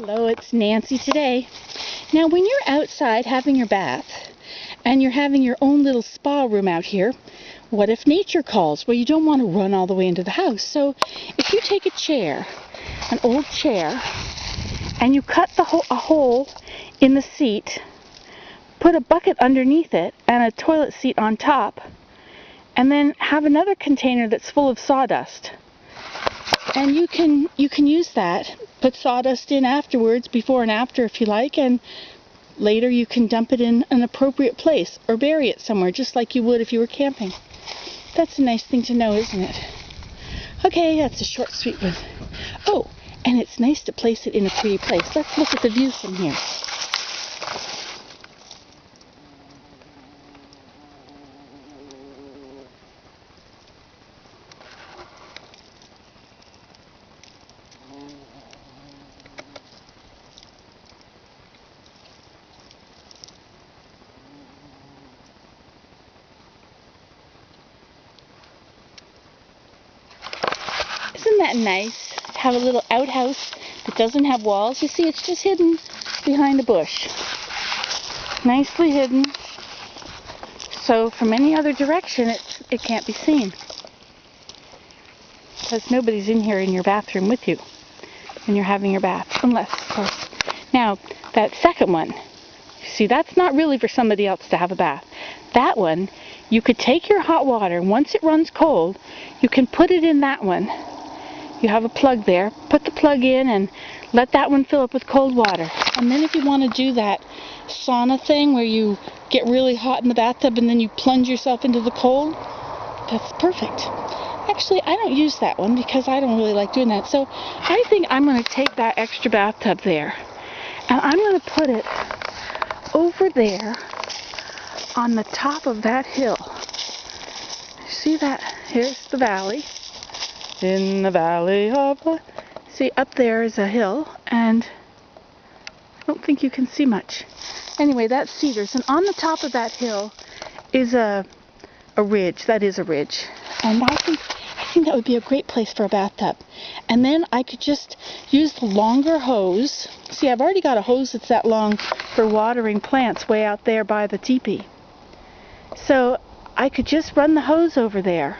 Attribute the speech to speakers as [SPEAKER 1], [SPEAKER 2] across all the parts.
[SPEAKER 1] Hello, it's Nancy today. Now, when you're outside having your bath and you're having your own little spa room out here, what if nature calls? Well, you don't want to run all the way into the house. So if you take a chair, an old chair, and you cut a hole in the seat, put a bucket underneath it and a toilet seat on top, and then have another container that's full of sawdust. And you can use that, put sawdust in afterwards, before and after if you like, and later you can dump it in an appropriate place or bury it somewhere just like you would if you were camping. That's a nice thing to know, isn't it? Okay, that's a short, sweet one. Oh, and it's nice to place it in a pretty place. Let's look at the view from here. Isn't that nice to have a little outhouse that doesn't have walls? You see, it's just hidden behind a bush. Nicely hidden. So from any other direction, it can't be seen. Because nobody's in here in your bathroom with you when you're having your bath. Unless, of course. Now, that second one, see, that's not really for somebody else to have a bath. That one, you could take your hot water, and once it runs cold, you can put it in that one. You have a plug there. Put the plug in and let that one fill up with cold water. And then if you want to do that sauna thing where you get really hot in the bathtub and then you plunge yourself into the cold, that's perfect. Actually, I don't use that one because I don't really like doing that. So I think I'm going to take that extra bathtub there and I'm going to put it over there on the top of that hill. See that? Here's the valley. In the valley of the... See, up there is a hill, and I don't think you can see much. Anyway, that's cedars, and on the top of that hill is a ridge. That is a ridge. And I think that would be a great place for a bathtub. And then I could just use the longer hose. See, I've already got a hose that's that long for watering plants way out there by the teepee. So I could just run the hose over there.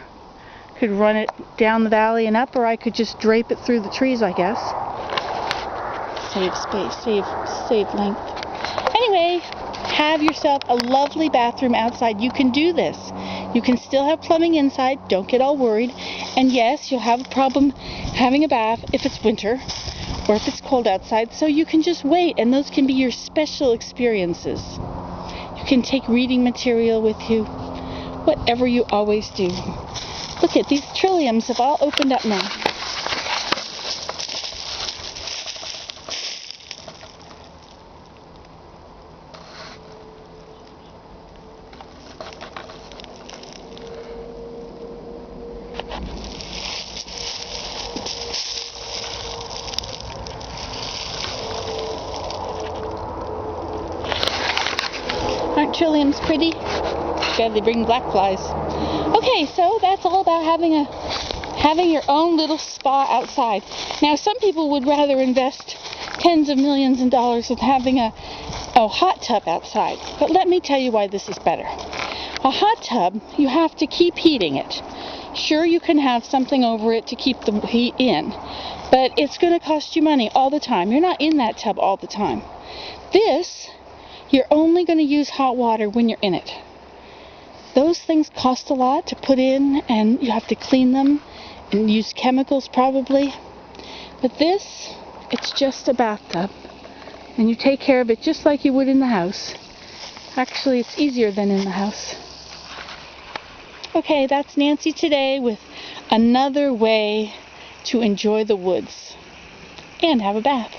[SPEAKER 1] Could run it down the valley and up, or I could just drape it through the trees, I guess. Save space, save length. Anyway, have yourself a lovely bathroom outside. You can do this. You can still have plumbing inside. Don't get all worried. And yes, you'll have a problem having a bath if it's winter or if it's cold outside. So you can just wait, and those can be your special experiences. You can take reading material with you. Whatever you always do. Look at these trilliums have all opened up now. Aren't trilliums pretty? God, they bring black flies. Okay, so that's all about having your own little spa outside. Now, some people would rather invest tens of millions of dollars in having a hot tub outside. But let me tell you why this is better. A hot tub, you have to keep heating it. Sure, you can have something over it to keep the heat in, but it's going to cost you money all the time. You're not in that tub all the time. This, you're only going to use hot water when you're in it. Those things cost a lot to put in, and you have to clean them and use chemicals probably. But this, it's just a bathtub, and you take care of it just like you would in the house. Actually, it's easier than in the house. Okay, that's Nancy today with another way to enjoy the woods and have a bath.